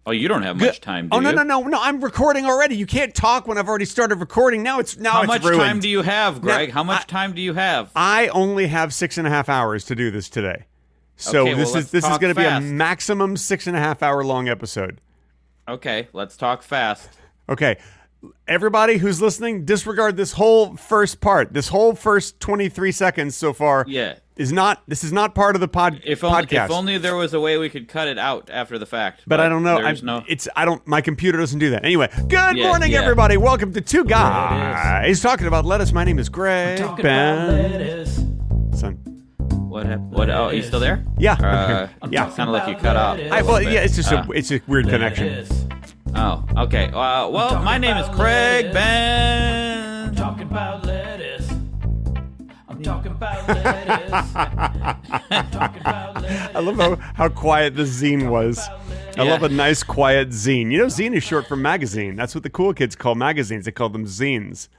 Oh, you don't have much time, do Oh, you? no. I'm recording already. You can't talk when I've already started recording. Now it's How much ruined. time do you have, Greg? Now, How much time do you have? I only have 6.5 hours to do this today. So Okay, this well, is going to be a fast. maximum 6.5 hour long episode. Okay, let's talk fast. Okay. Everybody who's listening, disregard this whole first part. This whole first 23 seconds so far Yeah. this is not part of the podcast. If only there was a way we could cut it out after the fact. But I don't know. My computer doesn't do that. Anyway, good morning, everybody. Welcome to Two Guys Talking About Lettuce. My name is Greg. Son. What happened? Oh, you still there? Yeah. Yeah. Kind of like you cut out. It's just it's a weird connection. Oh, okay. Well, my name is Craig Ben. I'm talking about lettuce. I'm talking about lettuce. I'm talking about lettuce. I love how quiet the zine was. I love a nice, quiet zine. You know, zine is short for magazine. That's what the cool kids call magazines. They call them zines.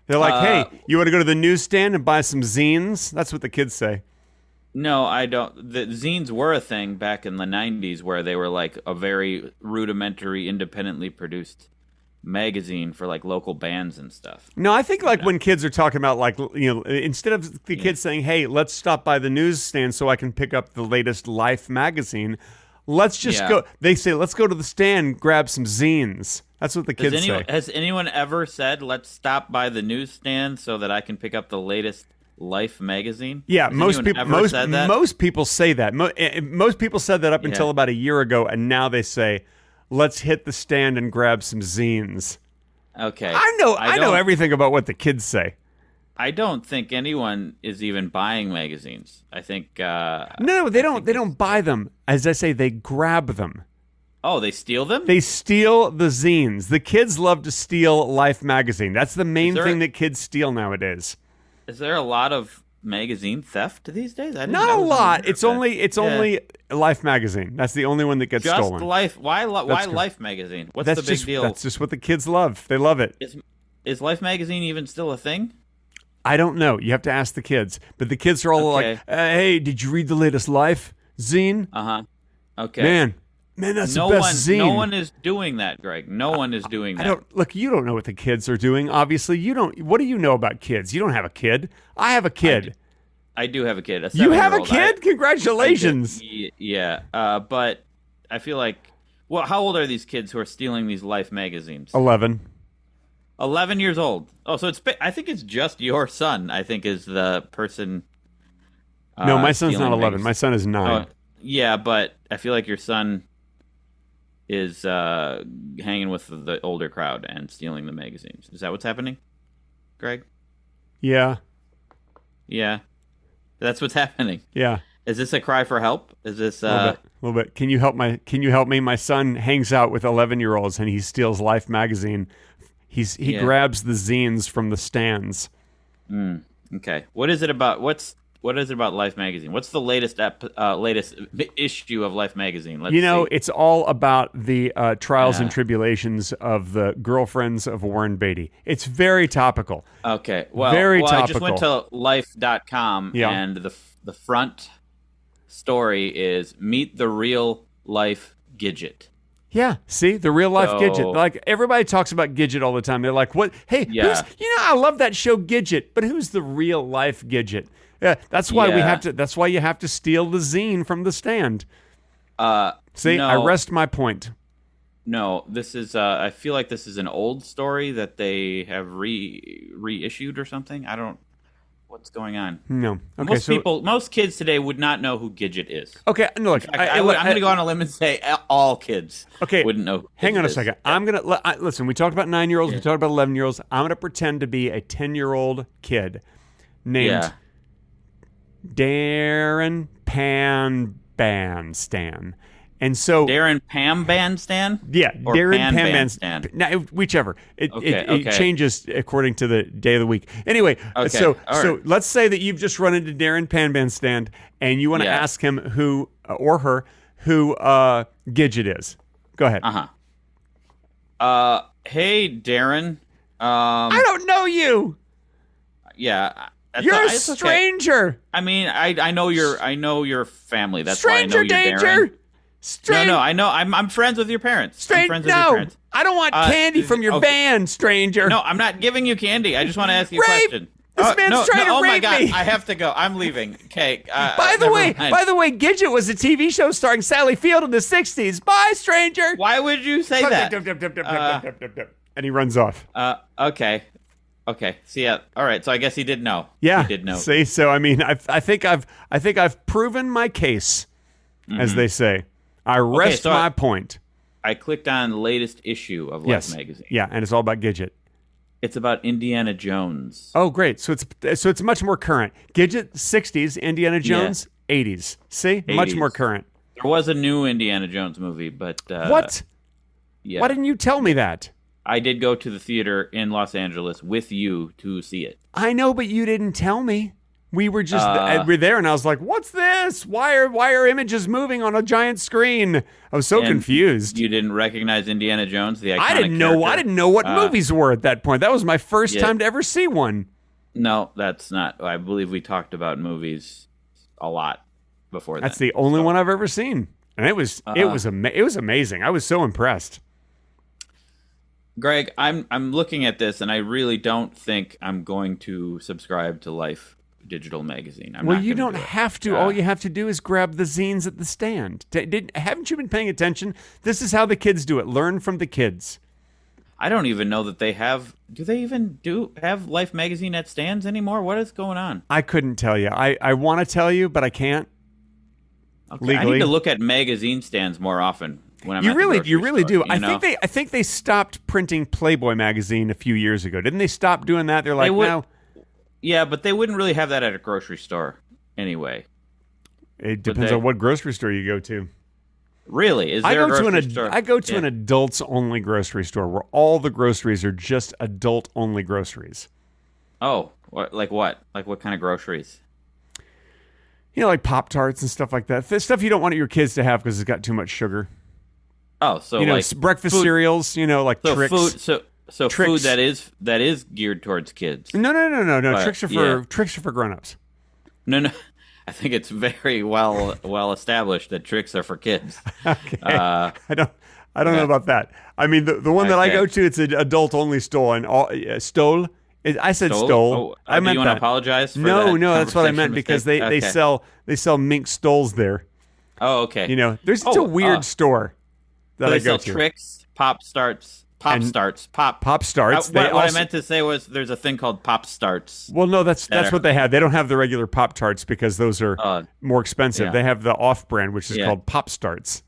They're like, hey, you want to go to the newsstand and buy some zines? That's what the kids say. No, I don't. The zines were a thing back in the 90s where they were like a very rudimentary, independently produced magazine for like local bands and stuff. No, I think when kids are talking about instead of the kids saying, hey, let's stop by the newsstand so I can pick up the latest Life magazine, let's just go. They say, let's go to the stand, grab some zines. That's what the kids say. Has anyone ever said, let's stop by the newsstand so that I can pick up the latest Life magazine? Yeah, most people say that. Most people said that up Yeah. until about a year ago, and now they say, let's hit the stand and grab some zines. Okay. I know everything about what the kids say. I don't think anyone is even buying magazines. I think No, they don't. They don't buy them. As I say, they grab them. Oh, they steal them? They steal the zines. The kids love to steal Life magazine. That's the main thing that kids steal nowadays. Is there a lot of magazine theft these days? Not a lot. It's only Life magazine. That's the only one that gets just stolen. Life. Why Life magazine? What's the big deal? That's just what the kids love. They love it. Is Life magazine even still a thing? I don't know. You have to ask the kids. But the kids are all like, hey, did you read the latest Life zine? Uh-huh. Okay. Man, that's the best zine. No one is doing that, Greg. No one is doing that. Look, you don't know what the kids are doing. Obviously, you don't. What do you know about kids? You don't have a kid. I have a kid. I do have a kid. You have a kid? Congratulations. Yeah. But I feel like, well, how old are these kids who are stealing these Life magazines? 11. 11 years old. Oh, so I think it's just your son, I think, is the person. No, my son's not 11. Magazines. My son is 9. Yeah, but I feel like your son is hanging with the older crowd and stealing the magazines. Is that what's happening, Greg? Yeah. Yeah. That's what's happening. Yeah. Is this a cry for help? Is this a little bit? Can you help me? My son hangs out with 11-year-olds and he steals Life magazine. He grabs the zines from the stands. Okay. What is it about Life magazine? What's the latest issue of Life magazine? Let's see. It's all about the trials and tribulations of the girlfriends of Warren Beatty. It's very topical. Okay. Well, topical. I just went to life.com and the front story is Meet the Real Life Gidget. Yeah, see, the real life Gidget. Like, everybody talks about Gidget all the time. They're like, "What? Hey, I love that show Gidget, but who's the real life Gidget?" Yeah, that's why we have to. That's why you have to steal the zine from the stand. See, I rest my point. No, this is. I feel like this is an old story that they have reissued or something. I don't. What's going on? No. Okay, most kids today would not know who Gidget is. Okay, no, look. I'm going to go on a limb and say all kids wouldn't know who hang on a Gidget second. is. I'm going to... Listen, we talked about 9-year-olds. We talked about 11-year-olds. I'm going to pretend to be a 10-year-old kid named Darren Panbandstand. And so Darren Panbandstand? Yeah, or Darren Panbandstand. Now, whichever. It changes according to the day of the week. Anyway, so let's say that you've just run into Darren Panbandstand and you want to ask him who or her who Gidget is. Go ahead. Hey, Darren. I don't know you. Yeah. You're a stranger. Okay. I mean, I know your family. That's stranger why I know you're danger. Darren. No, I know. I'm friends with your parents. I'm friends with your parents. I don't want candy from your van, stranger. No, I'm not giving you candy. I just want to ask you a question. This man's trying to rape me. Oh my God! I have to go. I'm leaving. Okay. By the way, Gidget was a TV show starring Sally Field in the '60s. Bye, stranger. Why would you say that? And he runs off. Okay. See ya. All right. So I guess he did know. Yeah. He did know. See, so I mean, I think I've proven my case, as they say. I rest my point. I clicked on the latest issue of Life magazine. Yeah, and it's all about Gidget. It's about Indiana Jones. Oh, great! So it's much more current. Gidget '60s, Indiana Jones '80s. See, 80s. Much more current. There was a new Indiana Jones movie, but what? Yeah. Why didn't you tell me that? I did go to the theater in Los Angeles with you to see it. I know, but you didn't tell me. We were just we're there, and I was like, "What's this? Why are images moving on a giant screen?" I was so confused. You didn't recognize Indiana Jones, the iconic I didn't know what movies were at that point. That was my first time to ever see one. No, that's not. I believe we talked about movies a lot before that. That's the only one I've ever seen, and it was amazing. I was so impressed. Greg, I'm looking at this, and I really don't think I'm going to subscribe to Life digital magazine. You don't have to. All you have to do is grab the zines at the stand. Haven't you been paying attention? This is how the kids do it. Learn from the kids. I don't even know that they have. Do they even have Life magazine at stands anymore? What is going on? I couldn't tell you. I want to tell you, but I can't. Okay. Legally. I need to look at magazine stands more often. When I'm you really do. I think they stopped printing Playboy magazine a few years ago. Didn't they stop doing that? They're like, no. Yeah, but they wouldn't really have that at a grocery store anyway. It depends on what grocery store you go to. Really? Is there a grocery store? I go to an adults-only grocery store where all the groceries are just adult-only groceries. Oh, like what? Like what kind of groceries? You know, like Pop-Tarts and stuff like that. Stuff you don't want your kids to have because it's got too much sugar. Oh, so like breakfast cereals, like Trix. So Trix. Food that is geared towards kids. No. But, Trix are for grown-ups. No. I think it's very well established that Trix are for kids. Okay. I don't know about that. I mean, the one that I go to, it's an adult-only store. And stole. I said stole. Oh, I meant do you want to apologize for that? No, that's what I meant because they sell mink stoles there. Oh, okay. It's a weird store that I go to. Trix, Pop Starts. Pop Starts. What I meant to say was there's a thing called Pop Starts. Well, no, that's what they have. They don't have the regular Pop Tarts because those are more expensive. Yeah. They have the off-brand, which is called Pop Starts.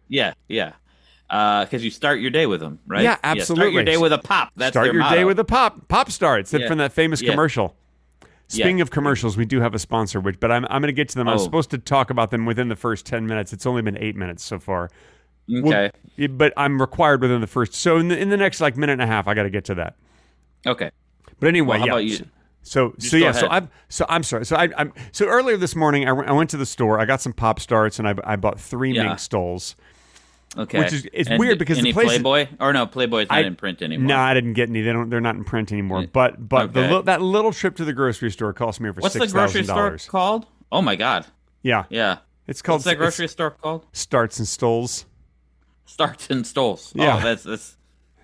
Yeah. Because you start your day with them, right? Yeah, absolutely. Start your day with a pop. That's start their your motto. day with a pop. Pop Starts. From that famous commercial. Speaking of commercials, we do have a sponsor, but I'm going to get to them. I was supposed to talk about them within the first 10 minutes. It's only been 8 minutes so far. Okay. But I'm required within the first. So in the next minute and a half, I got to get to that. Okay. But anyway, how about you? So I'm sorry. So earlier this morning, I went to the store. I got some Pop Starts and I bought 3 mink stoles. Okay. Which is weird because any the place Playboy or no Playboy's not in print anymore. No, I didn't get any. They're not in print anymore. But that little trip to the grocery store cost me over $6,000. What's the grocery store called? Oh my God. Yeah. It's called. What's that grocery store called? Starts and Stoles. Starts and Stoles. Yeah. Oh, that's.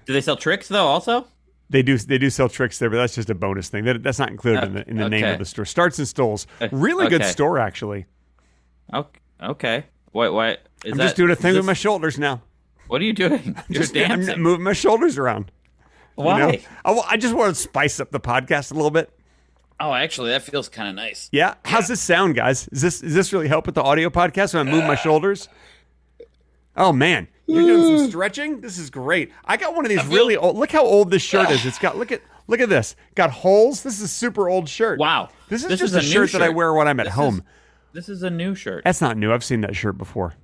Do they sell Trix though? Also. They do sell Trix there, but that's just a bonus thing. That's not included in the name of the store. Starts and Stoles. Really good store, actually. Okay. Why? I'm just doing a thing with my shoulders now. What are you doing? You're dancing. I'm moving my shoulders around. Why? I just want to spice up the podcast a little bit. Oh, actually, that feels kind of nice. Yeah. How's this sound, guys? Does this really help with the audio podcast when I move my shoulders? Oh man, you're doing some stretching. This is great. I got one of these really old. Look how old this shirt is. It's got look at this. Got holes. This is a super old shirt. Wow. This is just a shirt that I wear when I'm at home. This is a new shirt. That's not new. I've seen that shirt before.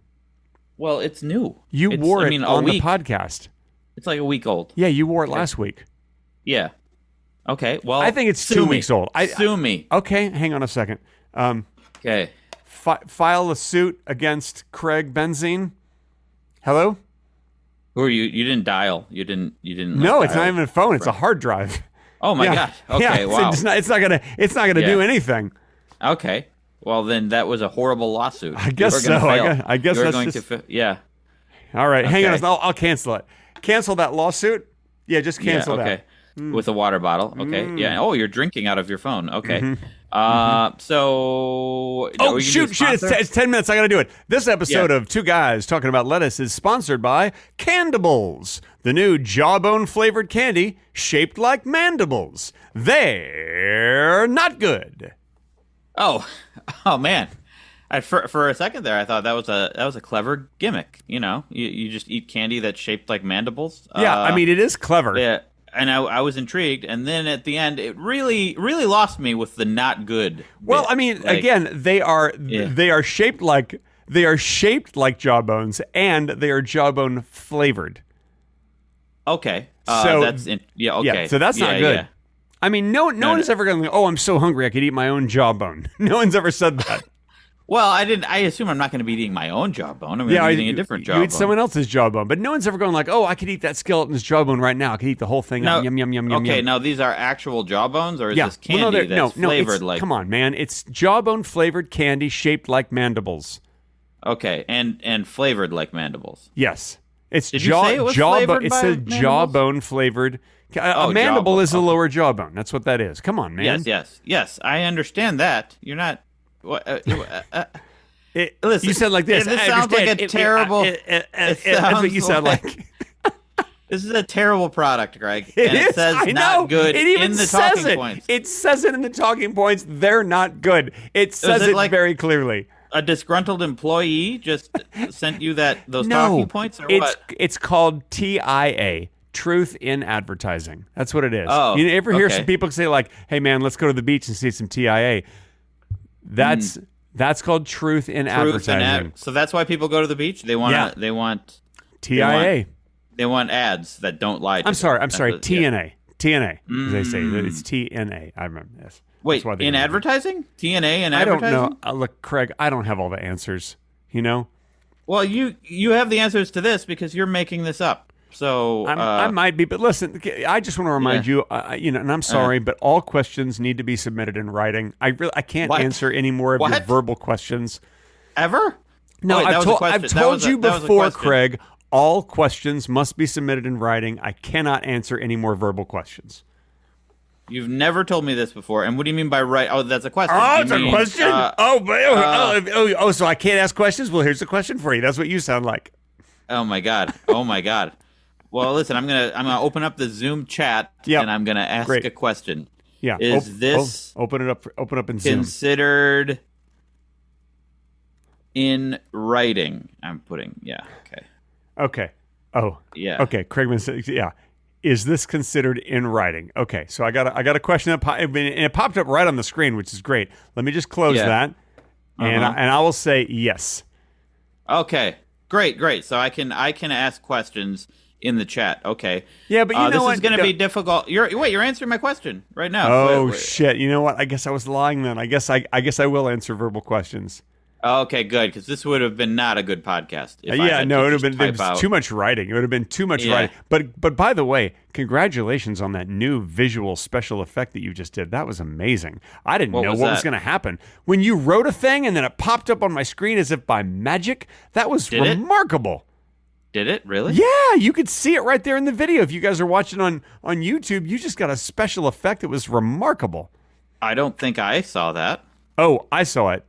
Well, it's new. You wore it on the podcast. It's like a week old. Yeah, you wore it last week. Yeah. Okay. Well, I think it's 2 weeks old. Sue me. Okay, hang on a second. Okay. File a suit against Craig Benzine. Hello? Who are you? You didn't dial. You didn't. No, it's not even a phone. It's a hard drive. Oh my God. Okay. Yeah, wow. It's not gonna do anything. Okay. Well, then that was a horrible lawsuit. I guess so. I guess that's just... Yeah. All right, hang on. I'll cancel it. Cancel that lawsuit? Yeah, just cancel that. With a water bottle. Okay. Yeah. Oh, you're drinking out of your phone. Okay. So... Oh, shoot. It's 10 minutes. I got to do it. This episode of Two Guys Talking About Lettuce is sponsored by Candibles, the new jawbone-flavored candy shaped like mandibles. They're not good. Oh man. For a second there, I thought that was a clever gimmick. You know, you just eat candy that's shaped like mandibles. Yeah, I mean, it is clever. Yeah, and I was intrigued, and then at the end, it really lost me with the not good. Well, bit. I mean, again, they are shaped like jawbones, and they are jawbone flavored. Okay, so okay, yeah, so that's not good. Yeah. I mean, no one is ever going to go, oh, I'm so hungry I could eat my own jawbone. No one's ever said that. Well, I assume I'm not going to be eating my own jawbone. I'm going to be eating a different jawbone. You eat someone else's jawbone. But no one's ever going like, oh, I could eat that skeleton's jawbone right now. I could eat the whole thing. No, yum, yum, yum, yum, okay, yum. now these are actual jawbones, or is this candy that's flavored like... Come on, man. It's jawbone-flavored candy shaped like mandibles. Okay, and flavored like mandibles. Yes. It's Did you say it was flavored It by says mandibles? jawbone-flavored... a mandible is the okay. lower jawbone. That's what that is. Come on, man. Yes. I understand that. You're not... Listen, you said like this. It sounds like a terrible... That's what you sound like. This is a terrible product, Greg. It says I not know. good It even in the says talking it. points. It says it in the talking points. They're not good. It says it like very clearly. A disgruntled employee just sent you those talking points, or what? It's called TIA. Truth in Advertising. That's what it is. Oh, you ever hear some people say like, "Hey man, let's go to the beach and see some TIA." That's called Truth in Advertising. So that's why people go to the beach. They want TIA. They want ads that don't lie to I'm sorry. TNA. TNA. Mm. As they say, it's TNA. I remember this. Wait, in advertising? TNA in advertising? I don't know. Look, Craig, I don't have all the answers. You know. Well, you have the answers to this because you're making this up. So I might be, but listen, I just want to remind you, and I'm sorry, but all questions need to be submitted in writing. I can't answer any more of your verbal questions. Ever? No, I've told you before, Craig. All questions must be submitted in writing. I cannot answer any more verbal questions. You've never told me this before. And what do you mean by right? Oh, that's a question. Oh, it's a question? So I can't ask questions? Well, here's a question for you. That's what you sound like. Oh my God. Well, listen, I'm gonna open up the Zoom chat and I'm gonna ask a question. Yeah. Is this open it up in Zoom. Considered in writing? I'm putting Okay. Oh. Yeah. Okay. Craigman says, yeah. Is this considered in writing? Okay. So I got a question and it popped up right on the screen, which is great. Let me just close that, and I will say yes. Okay. Great. So I can ask questions in the chat. Okay. Yeah, but this is going to be difficult. You're answering my question right now. Oh shit! You know what? I guess I was lying then. I guess I will answer verbal questions. Okay, good, because this would have been not a good podcast. It would have been too much writing. It would have been too much writing. But by the way, congratulations on that new visual special effect that you just did. That was amazing. I didn't know what was going to happen. When you wrote a thing and then it popped up on my screen as if by magic, that was remarkable. Did it really? Yeah, you could see it right there in the video. If you guys are watching on YouTube, you just got a special effect that was remarkable. I don't think I saw that. Oh, I saw it.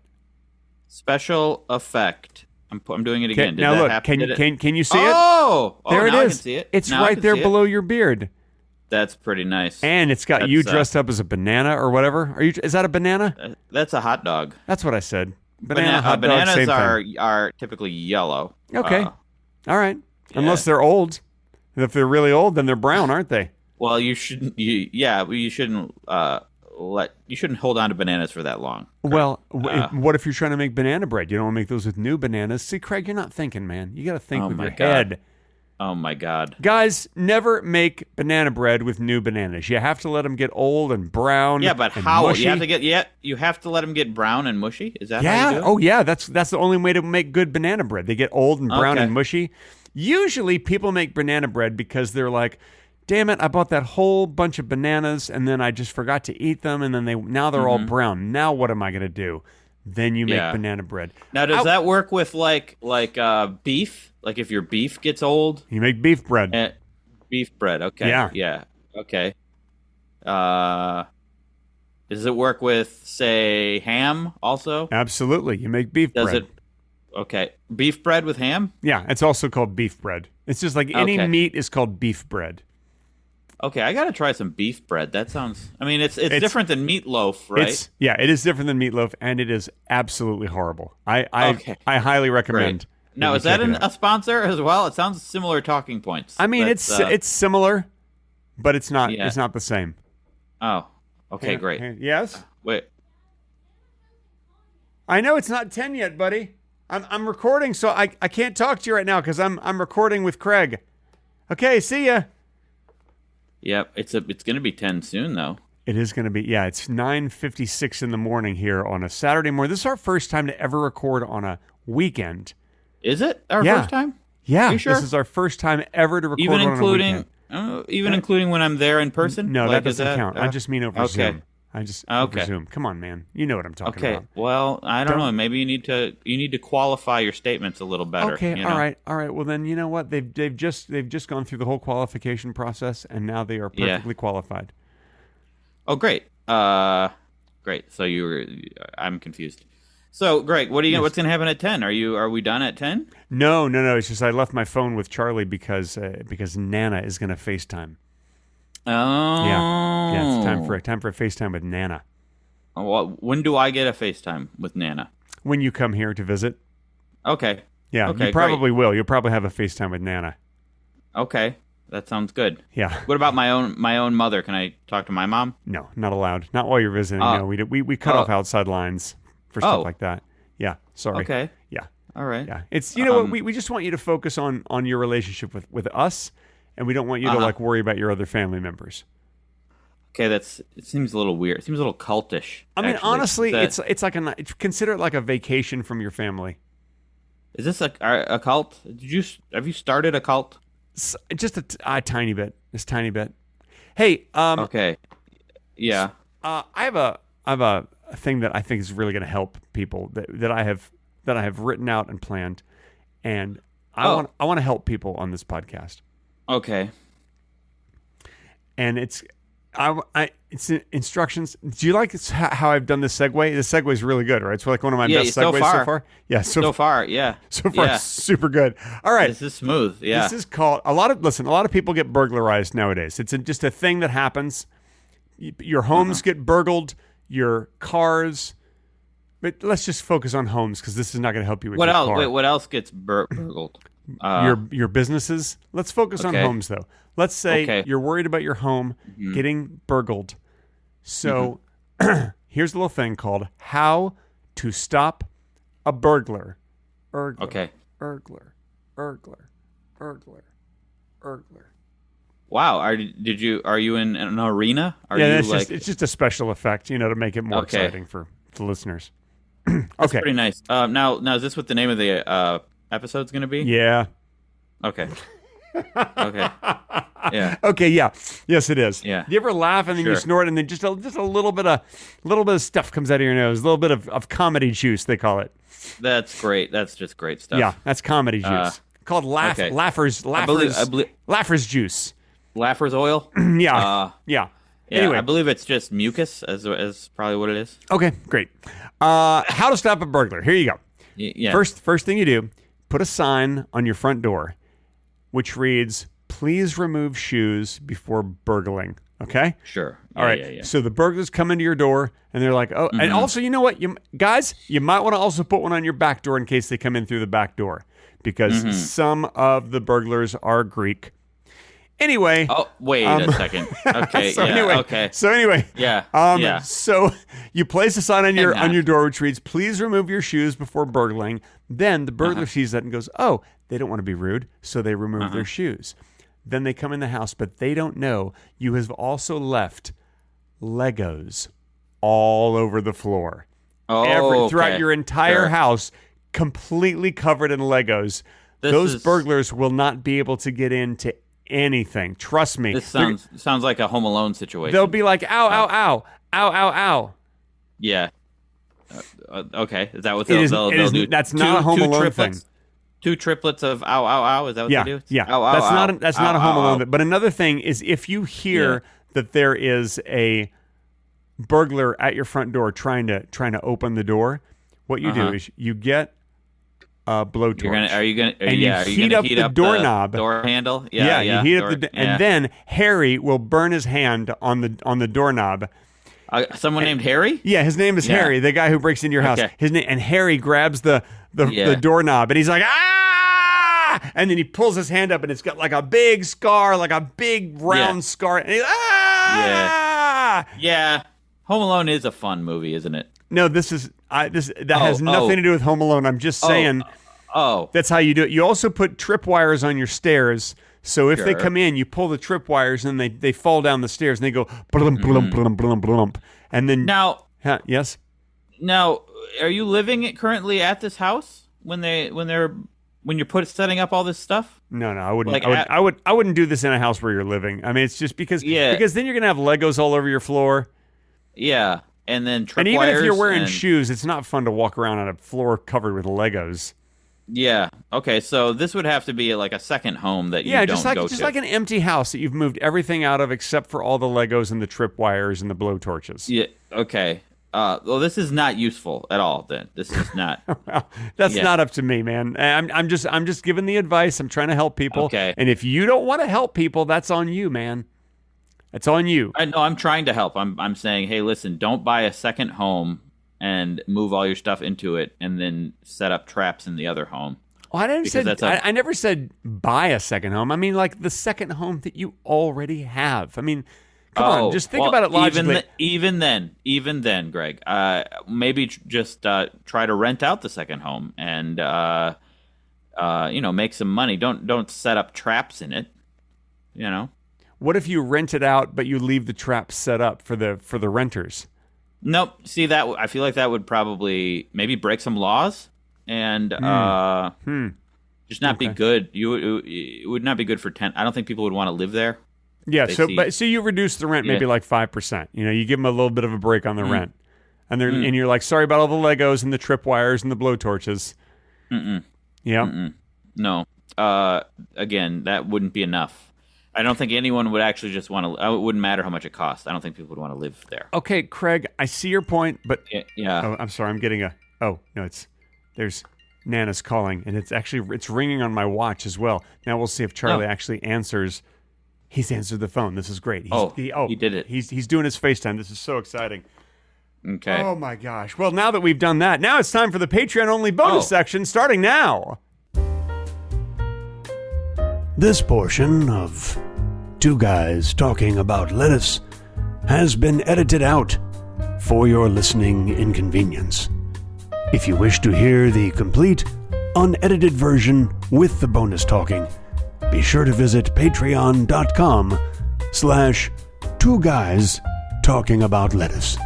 Special effect. I'm doing it again. Now look, can you see it? Oh, there it is. I can see it. It's right there below your beard. That's pretty nice. And it's got you dressed up as a banana or whatever. Is that a banana? That's a hot dog. That's what I said. Banana, hot dog, bananas same thing. are typically yellow. Okay. All right. Yeah. Unless they're old. If they're really old, then they're brown, aren't they? Well, you shouldn't. You shouldn't. You shouldn't hold on to bananas for that long. Well, what if you're trying to make banana bread? You don't want to make those with new bananas. See, Craig, you're not thinking, man. You got to think with your head. Oh my God, guys, never make banana bread with new bananas. You have to let them get old and brown. Yeah, but how? Mushy. You have to let them get brown and mushy. Is that how you do it? Oh yeah, that's the only way to make good banana bread. They get old and brown and mushy. Usually, people make banana bread because they're like, damn it, I bought that whole bunch of bananas and then I just forgot to eat them and then now they're all brown. Now what am I going to do? then you make banana bread. Now, does that work with like beef? Like if your beef gets old, you make beef bread. Beef bread. Okay. Yeah. Okay. Does it work with, say, ham also? Absolutely. You make beef bread. Does it? Okay. Beef bread with ham? Yeah, it's also called beef bread. It's just like any meat is called beef bread. Okay, I got to try some beef bread. That sounds... I mean, it's different than meatloaf, right? It is different than meatloaf, and it is absolutely horrible. I highly recommend. Great. Now, is that a sponsor as well? It sounds similar talking points. I mean, it's similar, but it's not. It's not the same. Oh, okay, great. Yes? Wait. I know it's not 10 yet, buddy. I'm recording, so I can't talk to you right now because I'm recording with Craig. Okay, see ya. Yep, it's going to be 10 soon, though. It is going to be, yeah, it's 9:56 in the morning here on a Saturday morning. This is our first time to ever record on a weekend. Is it our first time? Yeah, Are you sure? This is our first time ever to record on a weekend. Even including when I'm there in person? No, that doesn't count. I just mean over Zoom. Over Zoom. Come on, man. You know what I'm talking about. Okay. Well, I don't know. Maybe you need to qualify your statements a little better. Okay. All right. Well, then you know what? They've just gone through the whole qualification process, and now they are perfectly qualified. Oh, great. Great. So I'm confused. So, Greg, what's going to happen at 10? Are we done at 10? No. It's just I left my phone with Charlie because Nana is going to FaceTime. Oh. Yeah, it's time for a FaceTime with Nana. Well, when do I get a FaceTime with Nana? When you come here to visit. Okay. Yeah, you probably will. You'll probably have a FaceTime with Nana. Okay. That sounds good. Yeah. What about my own mother? Can I talk to my mom? No, not allowed. Not while you're visiting. No, we cut off outside lines for stuff like that. Yeah, sorry. Okay. Yeah. All right. Yeah. It's what we just want you to focus on your relationship with us. And we don't want you to worry about your other family members. Okay, it seems a little weird. It seems a little cultish. I mean, honestly, it's like consider it like a vacation from your family. Is this a cult? Have you started a cult? Just a tiny bit. Just tiny bit. Hey. Okay. Yeah. I have a thing that I think is really going to help people that I have written out and planned, and I want to help people on this podcast. Okay. And it's instructions. Do you like how I've done this segue? The segue is really good, right? It's like one of my best segues so far. Yeah, so far, yeah. So far, super good. All right. This is smooth, yeah. This is called, a lot of people get burglarized nowadays. It's just a thing that happens. Your homes get burgled, your cars. But let's just focus on homes because this is not going to help you with your car. Wait, what else gets burgled? Your businesses. Let's focus on homes, though. Let's say you're worried about your home getting burgled. So here's a little thing called How to Stop a Burglar. Okay. Burglar. Wow. Are you in an arena? It's just a special effect, to make it more exciting for the listeners. That's pretty nice. Now is this what the name of the episode's going to be? Yeah. Okay. Okay. Yeah. Okay. Yeah. Yes, it is. Yeah. Do you ever laugh and then you snort and then just a little bit of stuff comes out of your nose, a little bit of comedy juice, they call it. That's great. That's just great stuff. Yeah, that's comedy juice called laughers juice. Laughers oil. Yeah. Yeah. Anyway, I believe it's just mucus, as probably what it is. Okay, great. How to stop a burglar? Here you go. Yeah. First thing you do, put a sign on your front door, which reads, "Please remove shoes before burgling." Okay. Sure. All right. Yeah. So the burglars come into your door, and they're like, "Oh," and also, you know what, you might want to also put one on your back door in case they come in through the back door, because some of the burglars are Greek. Anyway. Oh, wait a second. Okay. So anyway. Yeah. So you place a sign on your door which reads, "Please remove your shoes before burgling." Then the burglar sees that and goes, "Oh, they don't want to be rude," so they remove their shoes. Then they come in the house, but they don't know you have also left Legos all over the floor. Throughout your entire house, completely covered in Legos. Those burglars will not be able to get into anything. Trust me. This sounds like a Home Alone situation. They'll be like, "Ow, ow, ow, ow, ow, ow." Yeah. Okay, is that what It is, they'll do? that's not a Home Alone thing. Two triplets of ow, ow, ow. Is that what they do? Yeah, ow, ow, that's ow, not a ow, Home Alone ow. thing. But another thing is if you hear that there is a burglar at your front door trying to open the door, what you do is you get a blowtorch. Are you gonna heat up the doorknob, door handle? You heat up and then Harry will burn his hand on the doorknob. Someone named Harry? Yeah, his name is Harry, the guy who breaks into your house. Okay. His name, and Harry grabs the doorknob and he's like, ah! And then he pulls his hand up and it's got like a big scar, like a big round scar. And he's ah! Yeah. Home Alone is a fun movie, isn't it? No, that has nothing to do with Home Alone. I'm just saying. That's how you do it. You also put tripwires on your stairs. So if they come in, you pull the tripwires and they fall down the stairs and they go blum blum blum blum blum. And then yes. Now, are you living currently at this house when you're setting up all this stuff? No, I wouldn't. I wouldn't do this in a house where you're living. I mean, it's just because then you're gonna have Legos all over your floor. Yeah, and then tripwires. And even if you're wearing shoes, it's not fun to walk around on a floor covered with Legos. Yeah. Okay. So this would have to be like a second home that you don't go to. Just like an empty house that you've moved everything out of except for all the Legos and the tripwires and the blowtorches. Yeah. Okay. Well, this is not useful at all. Then this is not. Well, that's not up to me, man. I'm just giving the advice. I'm trying to help people. Okay. And if you don't want to help people, that's on you, man. It's on you. I know. I'm trying to help. I'm saying, hey, listen, don't buy a second home and move all your stuff into it, and then set up traps in the other home. Well, I never said buy a second home. I mean, like the second home that you already have. I mean, come on, just think about it logically. Even then, Greg, maybe just try to rent out the second home and make some money. Don't set up traps in it. You know. What if you rent it out, but you leave the traps set up for the renters? Nope. See, that I feel like that would probably maybe break some laws and just not be good. It would not be good for I don't think people would want to live there. Yeah. So you reduce the rent maybe like 5%. You give them a little bit of a break on the rent, and and you're like, sorry about all the Legos and the tripwires and the blowtorches. Yeah. No. Again, that wouldn't be enough. I don't think anyone would actually just want to. It wouldn't matter how much it costs. I don't think people would want to live there. Okay, Craig, I see your point, but yeah. Oh, I'm sorry. I'm getting there's Nana's calling, and it's ringing on my watch as well. Now we'll see if Charlie actually answers. He's answered the phone. This is great. He did it. He's doing his FaceTime. This is so exciting. Okay. Oh my gosh. Well, now that we've done that, now it's time for the Patreon only bonus section, starting now. This portion of Two Guys Talking About Lettuce has been edited out for your listening inconvenience. If you wish to hear the complete, unedited version with the bonus talking, be sure to visit patreon.com/Two Guys Talking About Lettuce.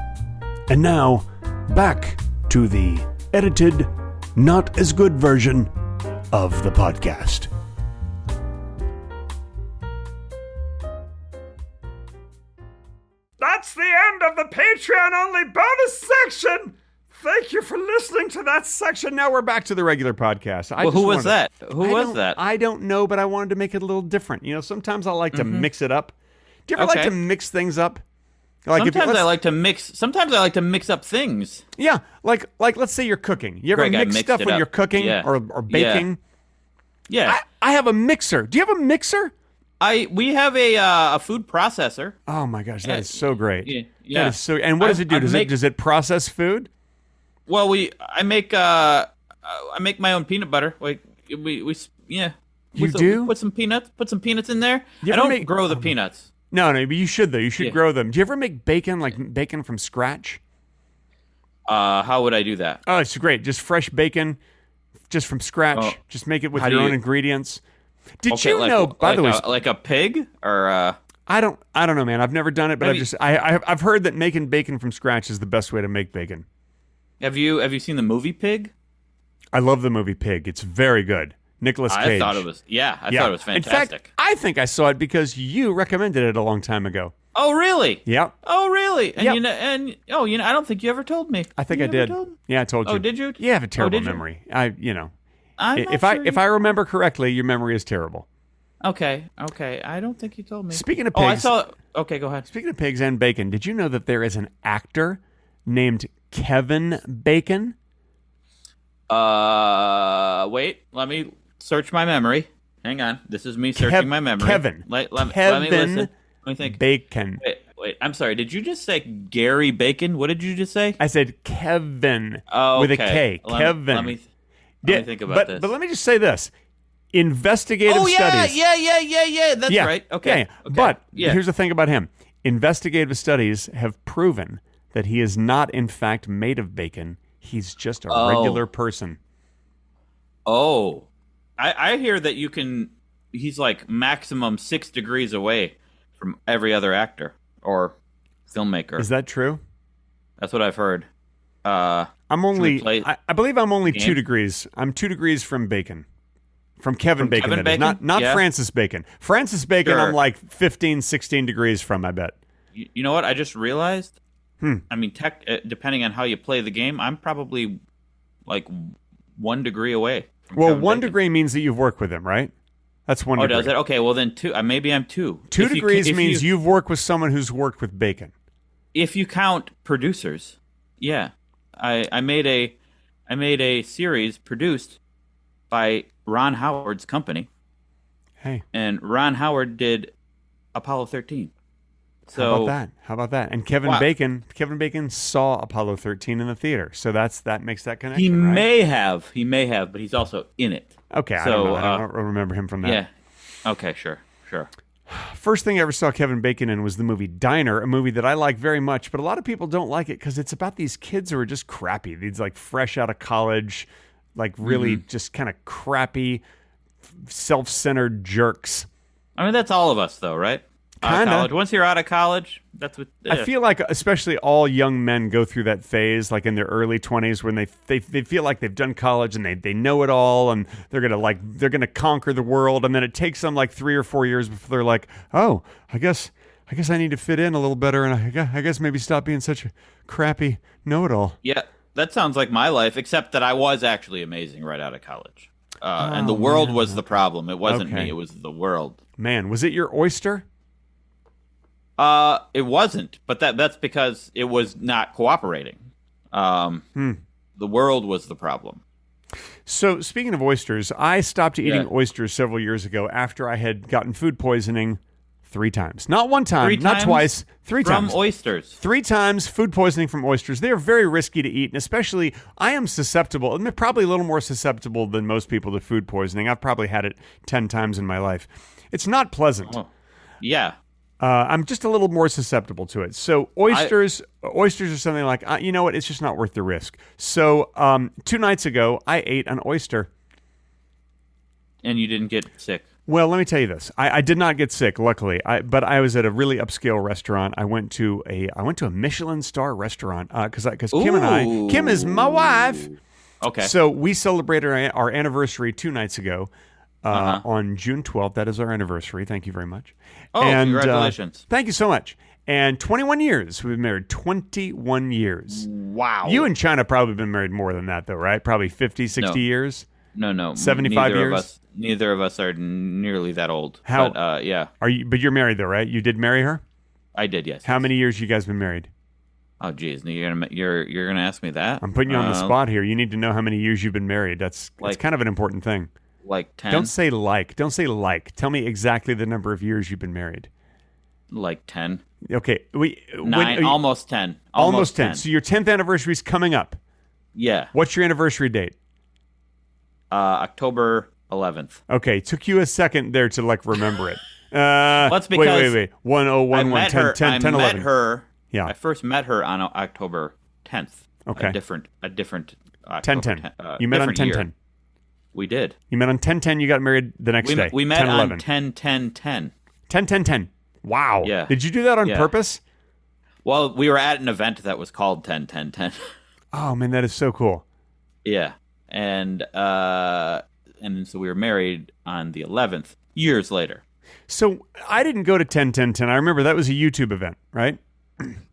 And now, back to the edited, not as good version of the podcast. That's the end of the Patreon-only bonus section. Thank you for listening to that section. Now we're back to the regular podcast. Who was that? I don't know, but I wanted to make it a little different. Sometimes I like to mix it up. Do you ever like to mix things up? Sometimes I like to mix up things. Yeah, like let's say you're cooking. You ever mix stuff when you're cooking or baking? Yeah. I have a mixer. Do you have a mixer? We have a food processor. Oh my gosh, that is so great. Yeah. That is so. And what does it do? Does it process food? Well, I make my own peanut butter. Like we do? Put some peanuts in there. I don't grow the peanuts. No, but you should though. You should grow them. Do you ever make bacon, like bacon from scratch? How would I do that? Oh, it's great. Just fresh bacon, just from scratch. Just make it with your own ingredients. Did you know? By the way, like a pig or I don't know, man. I've never done it, but I've heard that making bacon from scratch is the best way to make bacon. Have you seen the movie Pig? I love the movie Pig. It's very good. Nicolas Cage. I thought it was fantastic. In fact, I think I saw it because you recommended it a long time ago. Oh, really? Yep. Oh, really? And Yep. I don't think you ever told me. I think You I ever did. told me? Yeah, I told you. Oh, did you? You have a terrible did you? memory. I'm not sure If I remember correctly, your memory is terrible. Okay. I don't think you told me. Speaking of Oh, I pigs, saw. Okay, go ahead. speaking of pigs and bacon, did you know that there is an actor named Kevin Bacon? Wait. Let me search my memory. Hang on. This is me searching my memory. Kevin. Let me Kevin listen. Let me think. Bacon. Wait. I'm sorry. Did you just say Gary Bacon? What did you just say? I said Kevin Oh, with a okay. K. Kevin. Let me think about this. But let me just say this. Investigative studies. Yeah. That's right. Okay. Yeah. Okay. But yeah. here's the thing about him. Investigative studies have proven that he is not, in fact, made of bacon. He's just a regular person. Oh. I hear that he's like maximum 6 degrees away from every other actor or filmmaker. Is that true? That's what I've heard. I believe I'm only 2 degrees. I'm 2 degrees from bacon. From Kevin Bacon, Kevin that is. Bacon? Not Yeah. Francis Bacon. Francis Bacon, Sure. I'm like 15, 16 degrees from, I bet. You know what? I just realized. I mean, depending on how you play the game, I'm probably like 1 degree away. From Well, Kevin 1 Bacon. degree means that you've worked with him, right? That's 1 Oh, degree. does it? Okay, well then 2. Maybe I'm 2. 2 If you degrees ca- if means you, you've worked with someone who's worked with bacon. if you count producers, yeah. I made a series produced by Ron Howard's company. Hey, And Ron Howard did Apollo 13. So how about that? And Kevin Wow. Bacon saw Apollo 13 in the theater. So that makes that connection, he right? may have, but he's also in it. Okay, I So, don't know. I don't remember him from that. Yeah. Okay, sure. First thing I ever saw Kevin Bacon in was the movie Diner, a movie that I like very much, but a lot of people don't like it because it's about these kids who are just crappy. These like fresh out of college, like really just kind of crappy, self-centered jerks. I mean, that's all of us, though, right? Out of Kinda. college. Once you're out of college, that's what. I feel like especially all young men go through that phase, like in their early 20s, when they feel like they've done college and they know it all, and they're gonna conquer the world, and then it takes them like 3 or 4 years before they're like, oh, I guess I need to fit in a little better, and I guess maybe stop being such a crappy know-it-all. Yeah, that sounds like my life, except that I was actually amazing right out of college, and the world was the problem. It wasn't Okay. me; it was the world. Man, was it your oyster? It wasn't, but that's because it was not cooperating. The world was the problem. So, speaking of oysters, I stopped eating Yeah. oysters several years ago after I had gotten food poisoning 3 times. Not 1 time, 3 not times twice, 3 From times. oysters. 3 times food poisoning from oysters. They are very risky to eat, and especially I am susceptible, and probably a little more susceptible than most people to food poisoning. I've probably had it 10 times in my life. It's not pleasant. Oh. Yeah. I'm just a little more susceptible to it. So oysters are something like, you know what? It's just not worth the risk. So 2 nights ago, I ate an oyster. And you didn't get sick. Well, let me tell you this. I did not get sick, luckily. But I was at a really upscale restaurant. I went to a Michelin star restaurant because Kim is my wife. Okay. So we celebrated our anniversary 2 nights ago on June 12th. That is our anniversary. Thank you very much. Oh, congratulations. Thank you so much. And 21 years. We've been married 21 years. Wow. You and China probably been married more than that, though, right? Probably 50, 60 years? No. 75 years? Neither of us are nearly that old. How? But, yeah. But you're married, though, right? You did marry her? I did, yes. How many years you guys been married? Oh, geez. You're gonna ask me that? I'm putting you on the spot here. You need to know how many years you've been married. That's kind of an important thing. Like 10? Don't say like. Don't say like. Tell me exactly the number of years you've been married. Like 10. Okay. 9, almost 10. Almost 10. So your 10th anniversary is coming up. Yeah. What's your anniversary date? October 11th. Okay. Took you a second there to remember it. That's because wait. 1011 10 10 11. her. Yeah. I first met her on October 10th. Okay. A different 10 10. You met on 10 10. We did. You met on 10 10. You got married the next day. We met 10 on 11. 10 10 10. 10 10 10. Wow. Yeah. Did you do that on Yeah. purpose? Well, we were at an event that was called 10 10 10. Oh man, that is so cool. Yeah. And so we were married on the 11th, years later. So I didn't go to 10-10-10. I remember that was a YouTube event, right?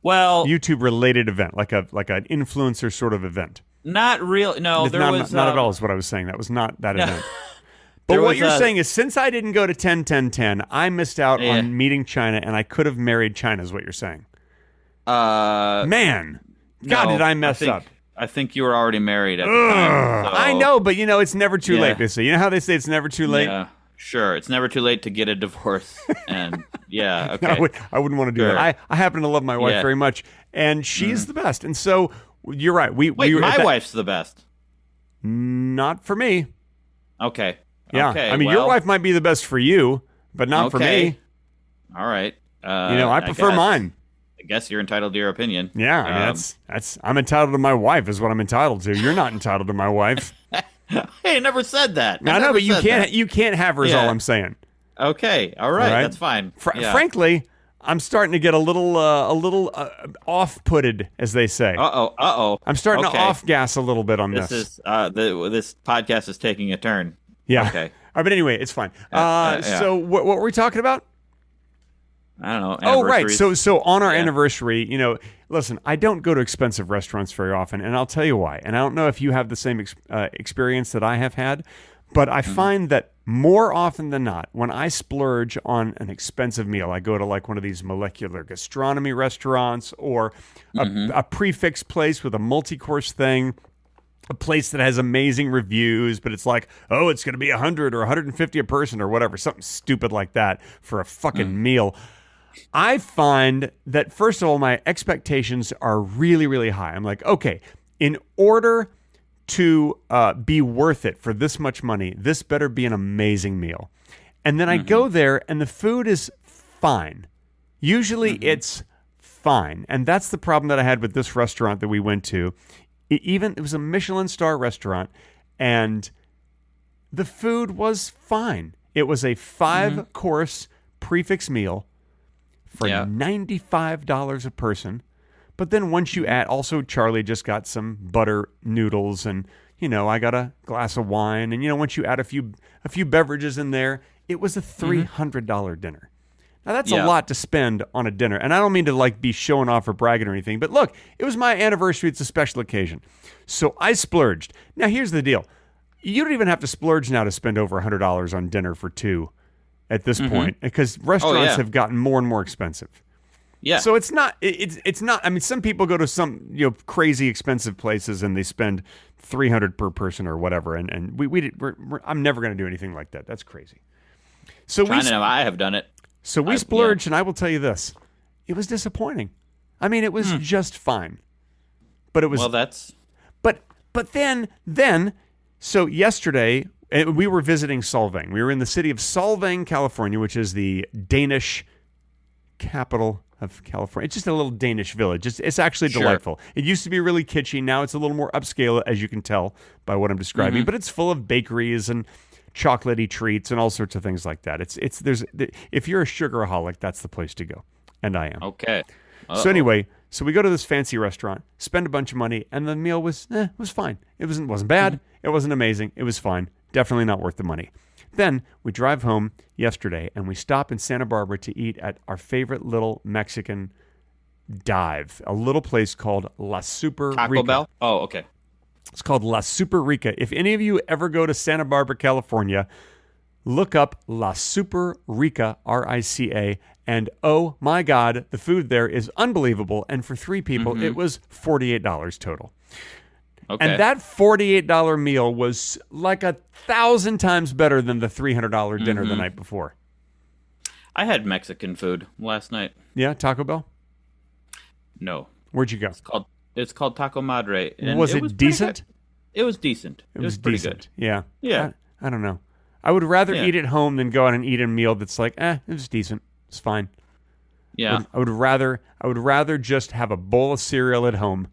Well, YouTube related event, like an influencer sort of event. not real. No, there was not at all is what I was saying. That was not that event. But There what was you're saying is, since I didn't go to 10-10-10, I missed out on meeting China, and I could have married China. Is what you're saying? Man, God, did I mess up? I think you were already married at the time. So, I know, but it's never too late. They say, you know how they say it's never too late. Yeah, sure. It's never too late to get a divorce. And yeah, okay. I wouldn't want to do that. I happen to love my wife very much, and she's the best. And so you're right. Wait, my wife's the best. Not for me. Okay. Yeah. Okay, I mean, your wife might be the best for you, but not for me. All right. I prefer mine. I guess you're entitled to your opinion. Yeah, I mean, that's I'm entitled to my wife is what I'm entitled to. You're not entitled to my wife. Hey, I never said that. I know, but you can't have her is all I'm saying. Okay. All right. That's fine. Frankly, I'm starting to get a little off-putted, as they say. Uh-oh. I'm starting to off-gas a little bit on this. This podcast is taking a turn. Yeah. Okay. All right, but anyway, it's fine. So what were we talking about? I don't know. Oh, right. So on our anniversary, listen, I don't go to expensive restaurants very often, and I'll tell you why. And I don't know if you have the same experience that I have had, but I find that more often than not, when I splurge on an expensive meal, I go to like one of these molecular gastronomy restaurants or a prefix place with a multi-course thing, a place that has amazing reviews, but it's like, oh, it's going to be 100 or 150 a person or whatever, something stupid like that for a fucking meal. I find that, first of all, my expectations are really, really high. I'm like, okay, in order to be worth it for this much money, this better be an amazing meal. And then I go there and the food is fine. Usually it's fine. And that's the problem that I had with this restaurant that we went to. It was a Michelin star restaurant, and the food was fine. It was a 5-course prefix meal for $95 a person. But then once you add, also Charlie just got some butter noodles, and I got a glass of wine, and once you add a few beverages in there, it was a $300 dinner. Now, that's a lot to spend on a dinner. And I don't mean to be showing off or bragging or anything. But look, it was my anniversary. It's a special occasion. So I splurged. Now, here's the deal. You don't even have to splurge now to spend over $100 on dinner for two at this point, because restaurants have gotten more and more expensive. Yeah. So it's not. I mean, some people go to some crazy expensive places and they spend $300 per person or whatever. And I'm never going to do anything like that. That's crazy. So I have done it. So we splurged, and I will tell you this. It was disappointing. I mean, it was just fine. But it was... Well, that's... But then, so yesterday, we were visiting Solvang. We were in the city of Solvang, California, which is the Danish capital of California. It's just a little Danish village. It's actually delightful. It used to be really kitschy. Now it's a little more upscale, as you can tell by what I'm describing. But it's full of bakeries and chocolatey treats and all sorts of things like that. If you're a sugaraholic, that's the place to go, and I am. Okay. So anyway, we go to this fancy restaurant, spend a bunch of money, and the meal was fine. It wasn't bad. It wasn't amazing. It was fine. Definitely not worth the money. Then we drive home yesterday, and we stop in Santa Barbara to eat at our favorite little Mexican dive, a little place called La Super Rica. Taco Bell? Oh, okay. It's called La Super Rica. If any of you ever go to Santa Barbara, California, look up La Super Rica, R-I-C-A, and oh my God, the food there is unbelievable. And for 3 people, it was $48 total. Okay. And that $48 meal was like 1,000 times better than the $300 dinner the night before. I had Mexican food last night. Yeah, Taco Bell? No. Where'd you go? It's called Taco Madre. And was it decent? It was decent. It was pretty decent. Good. Yeah. Yeah. I don't know. I would rather eat at home than go out and eat a meal that's like, it was decent. It's fine. Yeah. I would rather just have a bowl of cereal at home.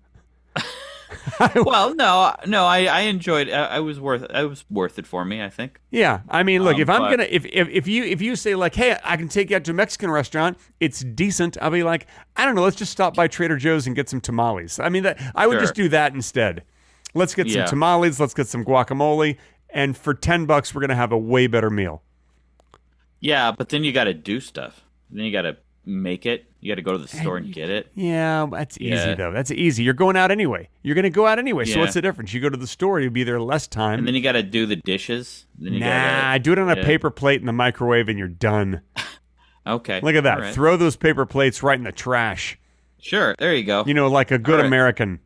Well, no, I enjoyed. It was worth it for me, I think. Yeah, I mean, look, if you say like, hey, I can take you out to a Mexican restaurant, it's decent. I'll be like, I don't know, let's just stop by Trader Joe's and get some tamales. I mean, I would just do that instead. Let's get some tamales. Let's get some guacamole, and for $10, we're gonna have a way better meal. Yeah, but then you got to do stuff. Then you got to make it. You got to go to the store and get it. Yeah, that's easy though. That's easy. You're going out anyway. You're going to go out anyway. So what's the difference? You go to the store, you'll be there less time. And then you got to do the dishes. Then you do it on a paper plate in the microwave and you're done. Okay. Look at that. Right. Throw those paper plates right in the trash. Sure. There you go. You know, like a good American.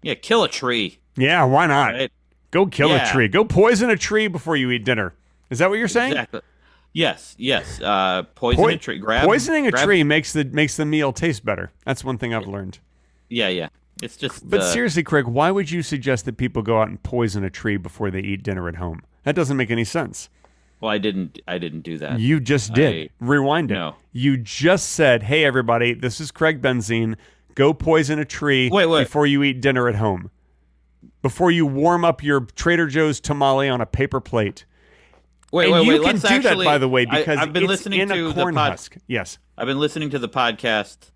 Yeah, kill a tree. Yeah, why not? Right. Go kill a tree. Go poison a tree before you eat dinner. Is that what you're saying? Exactly. Yes. Poison a tree. Poisoning a tree makes the meal taste better. That's one thing I've learned. Yeah. It's just. But seriously, Craig, why would you suggest that people go out and poison a tree before they eat dinner at home? That doesn't make any sense. Well, I didn't do that. You just did. Rewind it. No. You just said, "Hey, everybody, this is Craig Benzine. Go poison a tree before you eat dinner at home. Before you warm up your Trader Joe's tamale on a paper plate." Wait. You can Let's do actually, that, by the way, because I've been it's listening in to a corn the husk. Yes. I've been listening to the podcast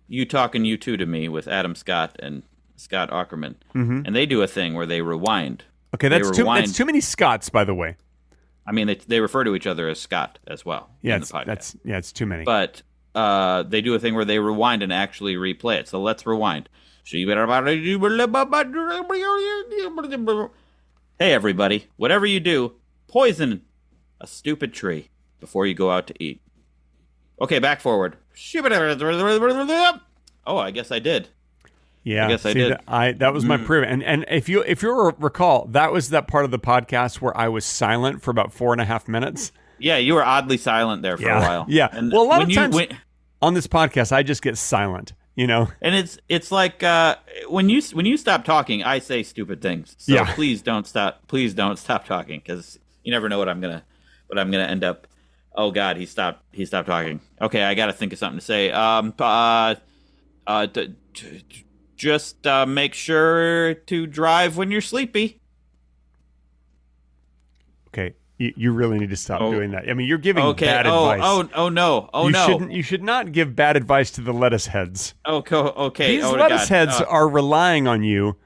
You Talking You Two to Me with Adam Scott and Scott Aukerman. Mm-hmm. And they do a thing where they rewind. Okay, that's too many Scotts, by the way. I mean, they refer to each other as Scott as well in the podcast. It's too many. But they do a thing where they rewind and actually replay it. So let's rewind. Hey, everybody. Whatever you do, poison a stupid tree before you go out to eat. Okay, back forward. Oh, I guess I did. Yeah, I guess I did. That was my previous. And if you recall, that was that part of the podcast where I was silent for about 4.5 minutes. Yeah, you were oddly silent there for a while. Yeah. And well, a lot of times on this podcast, I just get silent. You know, and it's like when you stop talking, I say stupid things. So please don't stop. Please don't stop talking, because you never know what I'm gonna end up. Oh God, he stopped talking. Okay, I got to think of something to say. Just make sure to drive when you're sleepy. Okay. You really need to stop doing that. I mean, you're giving bad advice. No. You should not give bad advice to the lettuce heads. Okay. These lettuce heads are relying on you.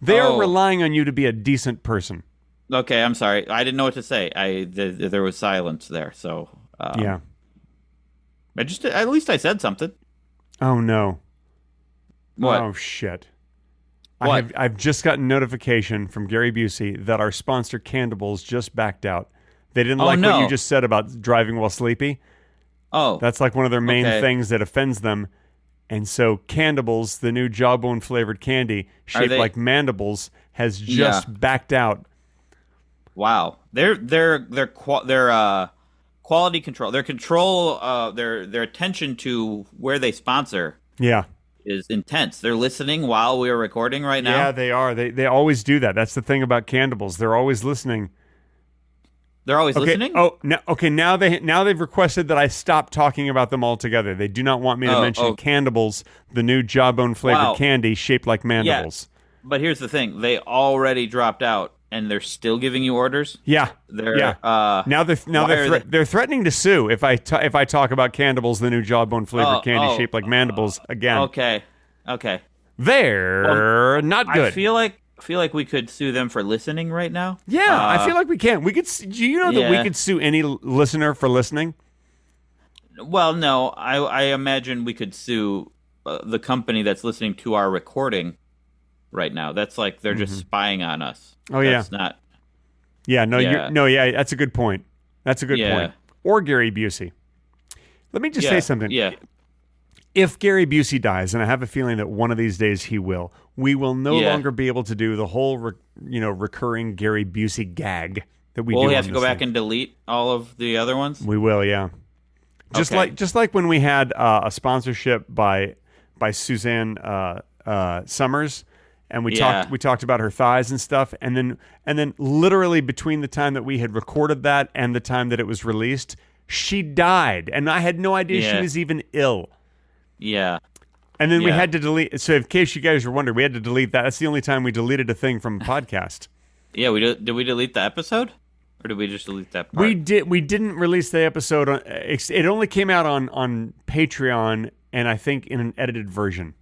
They are relying on you to be a decent person. Okay, I'm sorry. I didn't know what to say. There was silence there. So yeah. At least I said something. Oh no. What? Oh shit. What? I've just gotten notification from Gary Busey that our sponsor Candables just backed out. They didn't like what you just said about driving while sleepy. Oh. That's like one of their main things that offends them. And so Candables, the new Jawbone flavored candy shaped like mandibles, has just backed out. Wow. Their quality control, their attention to where they sponsor. Yeah. Is intense. They're listening while we're recording right now. Yeah, they are. They always do that. That's the thing about Candables. They're always listening. They're always listening? Oh, now they've requested that I stop talking about them altogether. They do not want me to mention Candables, the new Jawbone flavored candy shaped like mandibles. Yeah. But here's the thing. They already dropped out and they're still giving you orders? Yeah. Now they're threatening to sue if I talk about Candables, the new Jawbone flavored candy shaped like mandibles again. Okay. They're not good. I feel like we could sue them for listening right now. Yeah, I feel like we can. We could. Do you know that we could sue any listener for listening? Well, no. I imagine we could sue the company that's listening to our recording right now. That's like they're just spying on us. Oh, that's not. Yeah, that's a good point. That's a good point. Or Gary Busey. Let me just say something. Yeah. If Gary Busey dies, and I have a feeling that one of these days he will, we will no longer be able to do the whole, recurring Gary Busey gag that we do. Will we have to go back and delete all of the other ones? We will, yeah. Just like when we had a sponsorship by Suzanne Summers. And we talked about her thighs and stuff, and then literally between the time that we had recorded that and the time that it was released, she died, and I had no idea she was even ill. Yeah. And then we had to delete. So, in case you guys were wondering, we had to delete that. That's the only time we deleted a thing from a podcast. Yeah, did we delete the episode, or did we just delete that part? We did. We didn't release the episode. It only came out on Patreon, and I think in an edited version.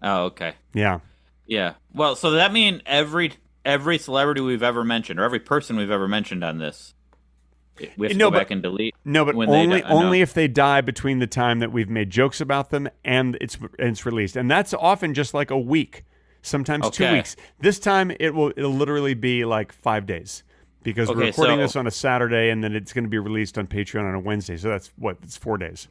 Oh, okay. Yeah. Yeah. Well, so does that mean every celebrity we've ever mentioned, or every person we've ever mentioned on this, We have to go back and delete. No, but only if they die between the time that we've made jokes about them and it's released, and that's often just like a week, sometimes 2 weeks. This time it'll literally be like 5 days because we're recording this on a Saturday and then it's going to be released on Patreon on a Wednesday. So that's it's 4 days.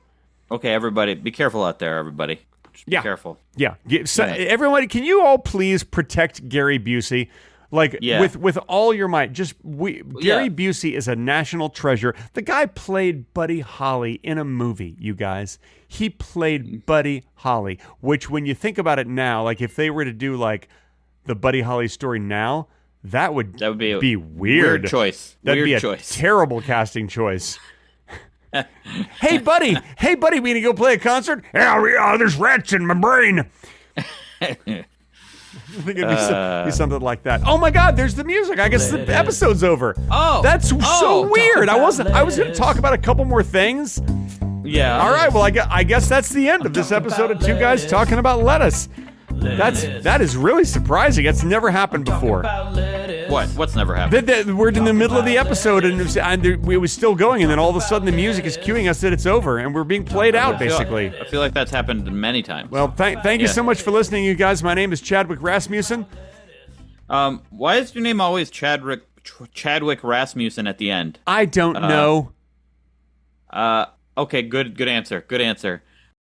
Okay, everybody, be careful out there, everybody. Just be careful. Yeah. So, everybody, can you all please protect Gary Busey? With all your might. Gary Busey is a national treasure. The guy played Buddy Holly in a movie, you guys. He played Buddy Holly, which when you think about it now, like if they were to do like the Buddy Holly story now, that would be weird. Weird choice. That'd be a terrible casting choice. Hey, buddy, we gonna go play a concert? Yeah, there's rats in my brain. I think it'd be something like that. Oh my God, there's the music. I guess the episode's over. Oh, that's so weird. I was going to talk about a couple more things. Yeah. All right. Well, I guess that's the end of this episode of Two Guys Talking About Lettuce. That is really surprising. It's never happened before. What? What's never happened? We're in the middle of the episode and it was still going, and then all of a sudden the music is cueing us that it's over, and we're being played out, basically. I feel like that's happened many times. Well, thank you so much for listening, you guys. My name is Chadwick Rasmussen. Why is your name always Chadwick Rasmussen at the end? I don't know. Okay, good answer. Good answer.